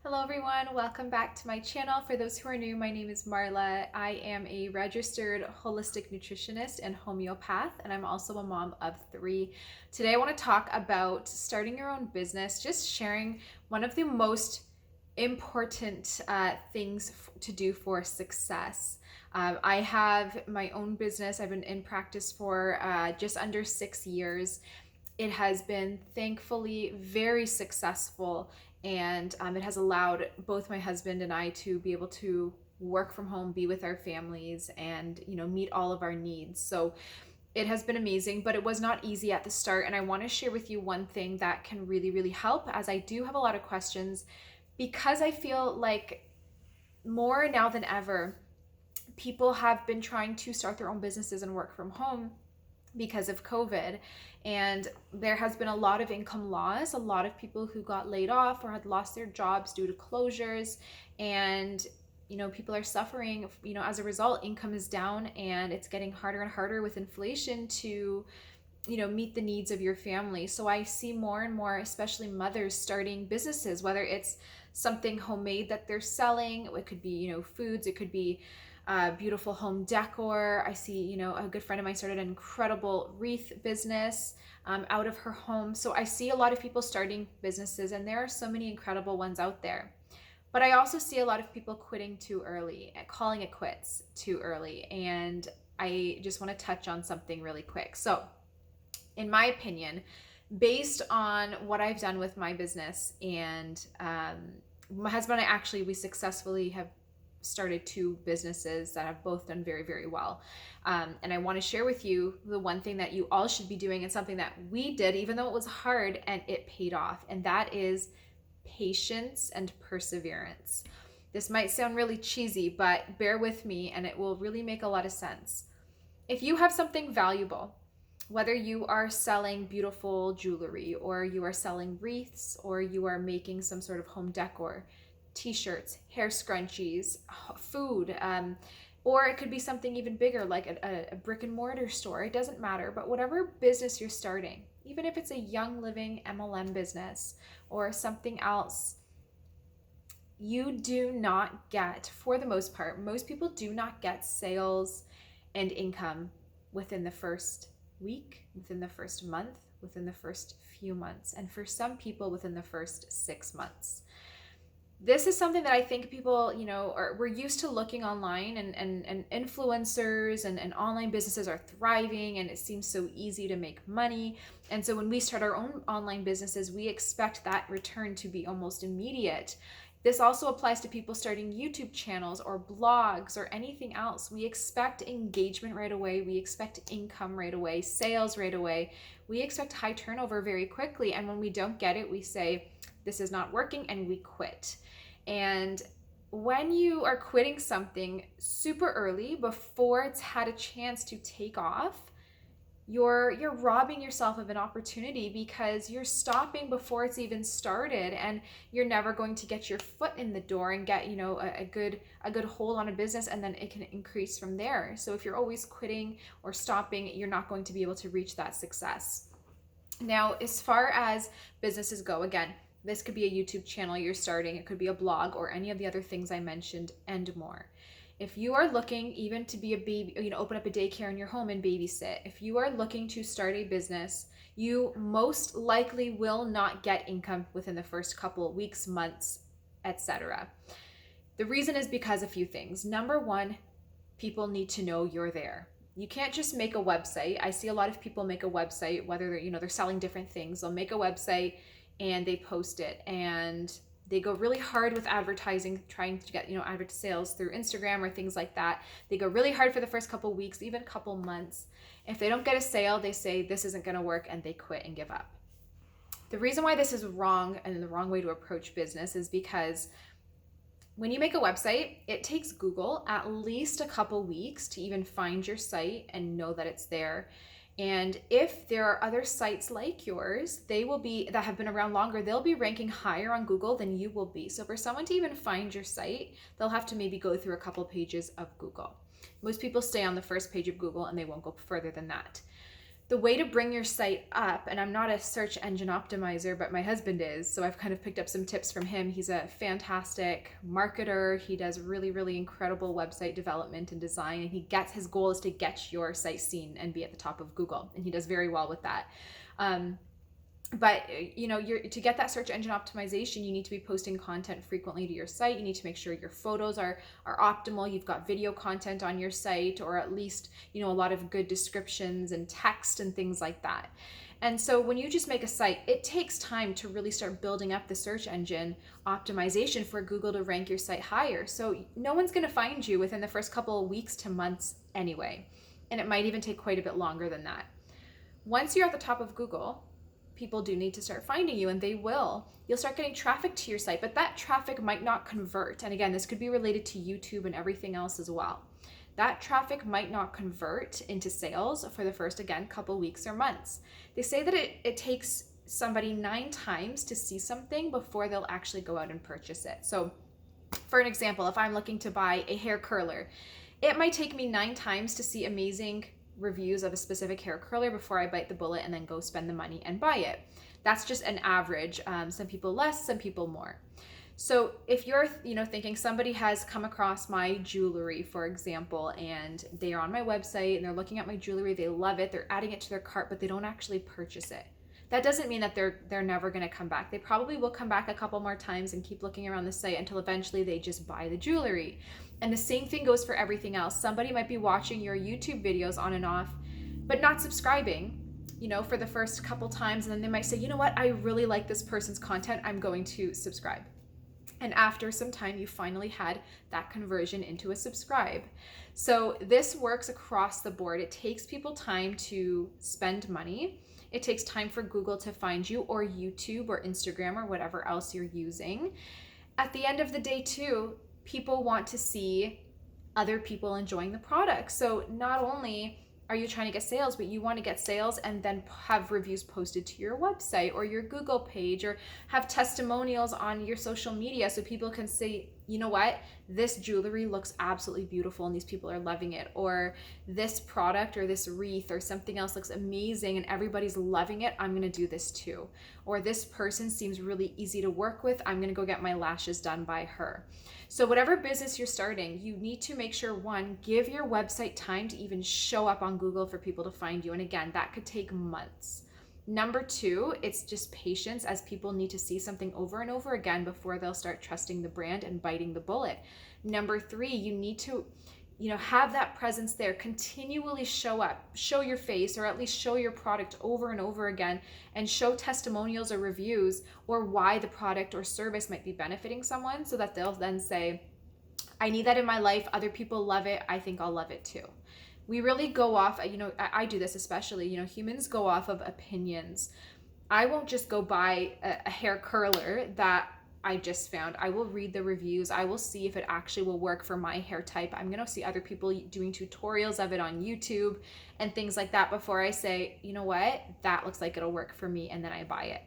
Hello everyone, welcome back to my channel. For those who are new, my name is Marla. I am a registered holistic nutritionist and homeopath, and I'm also a mom of 3. Today I want to talk about starting your own business, just sharing one of the most important things to do for success. I have my own business. I've been in practice for just under 6 years. It has been thankfully very successful, and it has allowed both my husband and I to be able to work from home, be with our families, and meet all of our needs. So it has been amazing, but it was not easy at the start. And I want to share with you one thing that can really help, as I do have a lot of questions, because I feel like more now than ever people have been trying to start their own businesses and work from home because of COVID. And there has been a lot of income loss, a lot of people who got laid off or had lost their jobs due to closures. And people are suffering, as a result. Income is down, and it's getting harder and harder with inflation to meet the needs of your family. So I see more and more, especially mothers, starting businesses, whether it's something homemade that they're selling. It could be foods, it could be beautiful home decor. I see, a good friend of mine started an incredible wreath business out of her home. So I see a lot of people starting businesses, and there are so many incredible ones out there. But I also see a lot of people quitting too early, calling it quits too early. And I just want to touch on something really quick. So, in my opinion, based on what I've done with my business, and my husband and I we successfully have started 2 businesses that have both done very well. And I want to share with you the one thing that you all should be doing, and something that we did, even though it was hard, and it paid off. And that is patience and perseverance. This might sound really cheesy, but bear with me and it will really make a lot of sense. If you have something valuable, whether you are selling beautiful jewelry, or you are selling wreaths, or you are making some sort of home decor, t-shirts, hair scrunchies, food, or it could be something even bigger, like a brick and mortar store. It doesn't matter. But whatever business you're starting, even if it's a young living MLM business or something else, you do not get, for the most part, most people do not get sales and income within the first week, within the first month, within the first few months, and for some people within the first 6 months. This is something that I think people, we're used to looking online, and influencers and online businesses are thriving, and it seems so easy to make money. And so when we start our own online businesses, we expect that return to be almost immediate. This also applies to people starting YouTube channels or blogs or anything else. We expect engagement right away. We expect income right away, sales right away. We expect high turnover very quickly. And when we don't get it, we say, this is not working, and we quit. And when you are quitting something super early, before it's had a chance to take off, you're robbing yourself of an opportunity, because you're stopping before it's even started, and you're never going to get your foot in the door and get a good hold on a business, and then it can increase from there. So if you're always quitting or stopping, you're not going to be able to reach that success. Now, as far as businesses go, again, this could be a YouTube channel you're starting, it could be a blog, or any of the other things I mentioned and more. If you are looking even to be a baby, open up a daycare in your home and babysit, if you are looking to start a business, you most likely will not get income within the first couple of weeks, months, etc. The reason is because a few things. Number one, people need to know you're there. You can't just make a website. I see a lot of people make a website, whether they're selling different things. They'll make a website and they post it, and they go really hard with advertising, trying to get advert sales through Instagram or things like that. They go really hard for the first couple weeks, even a couple months. If they don't get a sale, they say this isn't going to work, and they quit and give up. The reason why this is wrong, and the wrong way to approach business, is because when you make a website, it takes Google at least a couple weeks to even find your site and know that it's there. And if there are other sites like yours, that have been around longer, they'll be ranking higher on Google than you will be. So for someone to even find your site, they'll have to maybe go through a couple pages of Google. Most people stay on the first page of Google, and they won't go further than that. The way to bring your site up, and I'm not a search engine optimizer, but my husband is, so I've kind of picked up some tips from him. He's a fantastic marketer. He does really, really incredible website development and design, and his goal is to get your site seen and be at the top of Google, and he does very well with that. But to get that search engine optimization, you need to be posting content frequently to your site. You need to make sure your photos are optimal. You've got video content on your site, or at least, a lot of good descriptions and text and things like that. And so when you just make a site, it takes time to really start building up the search engine optimization for Google to rank your site higher. So no one's going to find you within the first couple of weeks to months anyway. And it might even take quite a bit longer than that. Once you're at the top of Google, people do need to start finding you, and they will. You'll start getting traffic to your site, but that traffic might not convert. And again, this could be related to YouTube and everything else as well. That traffic might not convert into sales for the first, again, couple weeks or months. They say that it takes somebody 9 times to see something before they'll actually go out and purchase it. So for an example, if I'm looking to buy a hair curler, it might take me 9 times to see amazing reviews of a specific hair curler before I bite the bullet and then go spend the money and buy it. That's just an average. Some people less, some people more. So if you're thinking somebody has come across my jewelry, for example, and they are on my website and they're looking at my jewelry, they love it, they're adding it to their cart, but they don't actually purchase it. That doesn't mean that they're never going to come back. They probably will come back a couple more times and keep looking around the site until eventually they just buy the jewelry. And the same thing goes for everything else. Somebody might be watching your YouTube videos on and off, but not subscribing, for the first couple times. And then they might say, you know what, I really like this person's content, I'm going to subscribe. And after some time, you finally had that conversion into a subscribe. So this works across the board. It takes people time to spend money. It takes time for Google to find you, or YouTube or Instagram or whatever else you're using. At the end of the day too, people want to see other people enjoying the product. So not only are you trying to get sales, but you want to get sales and then have reviews posted to your website or your Google page, or have testimonials on your social media so people can say, you know what, this jewelry looks absolutely beautiful and these people are loving it, or this product or this wreath or something else looks amazing and everybody's loving it, I'm going to do this too. Or this person seems really easy to work with, I'm going to go get my lashes done by her. So whatever business you're starting, you need to make sure, one, give your website time to even show up on Google for people to find you. And again, that could take months. Number 2, it's just patience, as people need to see something over and over again before they'll start trusting the brand and biting the bullet. Number 3, you need to have that presence there, continually show up, show your face, or at least show your product over and over again, and show testimonials or reviews or why the product or service might be benefiting someone, so that they'll then say, I need that in my life, other people love it, I think I'll love it too. We really go off, I do this especially, humans go off of opinions. I won't just go buy a hair curler that I just found. I will read the reviews. I will see if it actually will work for my hair type. I'm going to see other people doing tutorials of it on YouTube and things like that before I say, you know what, that looks like it'll work for me, and then I buy it.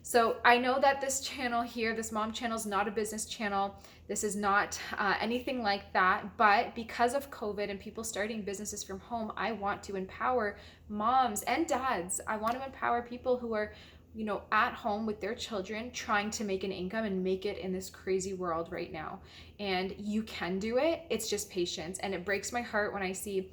So I know that this channel here, this mom channel, is not a business channel. This is not anything like that. But because of COVID and people starting businesses from home, I want to empower moms and dads. I want to empower people who are at home with their children, trying to make an income and make it in this crazy world right now. And you can do it. It's just patience. And it breaks my heart when I see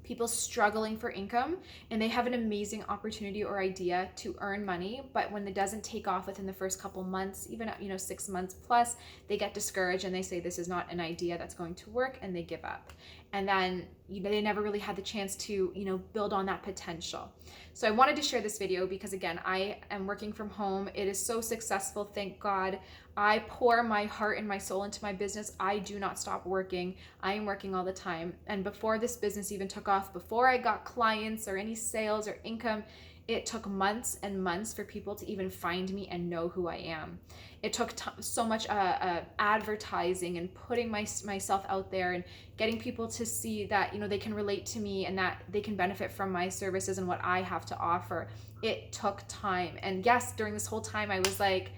people struggling for income and they have an amazing opportunity or idea to earn money, but when it doesn't take off within the first couple months, even 6 months plus, they get discouraged and they say this is not an idea that's going to work, and they give up. And then they never really had the chance to build on that potential. So I wanted to share this video because, again, I am working from home. It is so successful, thank God. I pour my heart and my soul into my business. I do not stop working. I am working all the time. And before this business even took off, before I got clients or any sales or income, it took months and months for people to even find me and know who I am. It took so much advertising and putting myself out there and getting people to see that they can relate to me and that they can benefit from my services and what I have to offer. It took time. And yes, during this whole time I was like,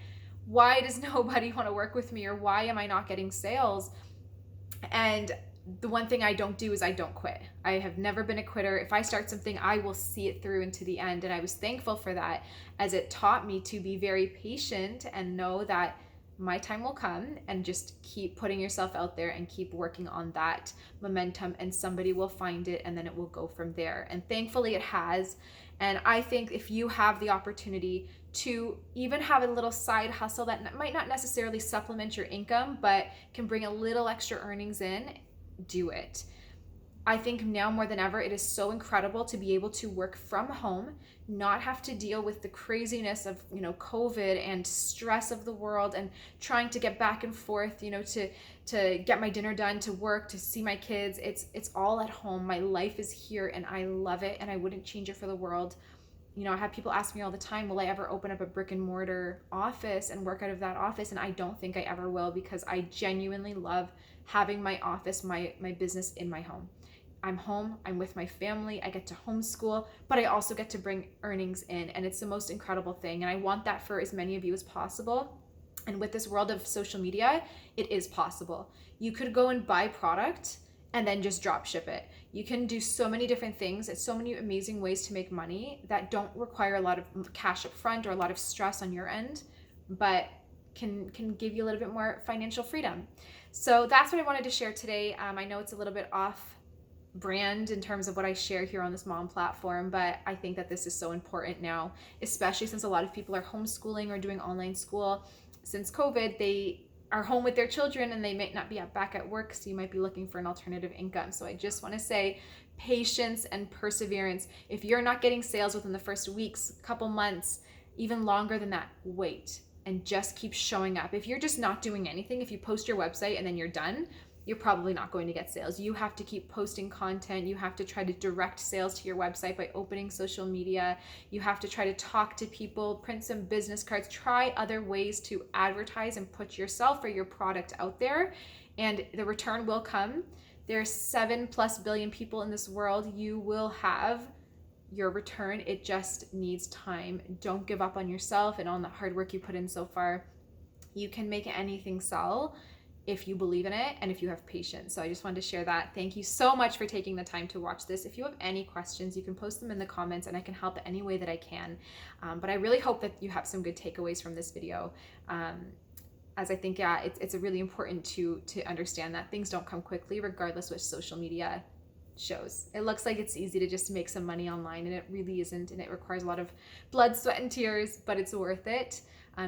why does nobody want to work with me, or why am I not getting sales? And the one thing I don't do is I don't quit. I have never been a quitter. If I start something, I will see it through into the end. And I was thankful for that, as it taught me to be very patient and know that my time will come, and just keep putting yourself out there and keep working on that momentum, and somebody will find it, and then it will go from there. And thankfully it has. And I think if you have the opportunity to even have a little side hustle that might not necessarily supplement your income, but can bring a little extra earnings in, do it. I think now more than ever, it is so incredible to be able to work from home, not have to deal with the craziness of, COVID and stress of the world, and trying to get back and forth, to get my dinner done, to work, to see my kids. It's all at home. My life is here and I love it, and I wouldn't change it for the world. I have people ask me all the time, will I ever open up a brick and mortar office and work out of that office? And I don't think I ever will, because I genuinely love having my office, my business in my home. I'm home, I'm with my family, I get to homeschool, but I also get to bring earnings in, and it's the most incredible thing. And I want that for as many of you as possible. And with this world of social media, it is possible. You could go and buy product and then just drop ship it. You can do so many different things. It's so many amazing ways to make money that don't require a lot of cash up front or a lot of stress on your end, but can give you a little bit more financial freedom. So that's what I wanted to share today. I know it's a little bit off brand in terms of what I share here on this mom platform, but I think that this is so important now, especially since a lot of people are homeschooling or doing online school. Since COVID, they are home with their children and they might not be back at work, so you might be looking for an alternative income. So I just want to say patience and perseverance. If you're not getting sales within the first weeks, couple months, even longer than that, wait and just keep showing up. If you're just not doing anything, if you post your website and then you're done, you're probably not going to get sales. You have to keep posting content. You have to try to direct sales to your website by opening social media. You have to try to talk to people, print some business cards, try other ways to advertise and put yourself or your product out there, and the return will come. There's 7+ billion people in this world. You will have your return. It just needs time. Don't give up on yourself and on the hard work you put in so far. You can make anything sell if you believe in it and if you have patience. So I just wanted to share that. Thank you so much for taking the time to watch this. If you have any questions, you can post them in the comments and I can help any way that I can. But I really hope that you have some good takeaways from this video. As I think, it's really important to understand that things don't come quickly, regardless what social media shows. It looks like it's easy to just make some money online, and it really isn't. And it requires a lot of blood, sweat, and tears, but it's worth it,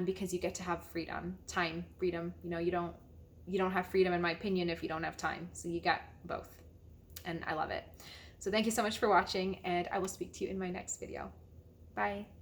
because you get to have freedom, time, freedom. You don't have freedom, in my opinion, if you don't have time. So you got both, and I love it. So thank you so much for watching, and I will speak to you in my next video. Bye.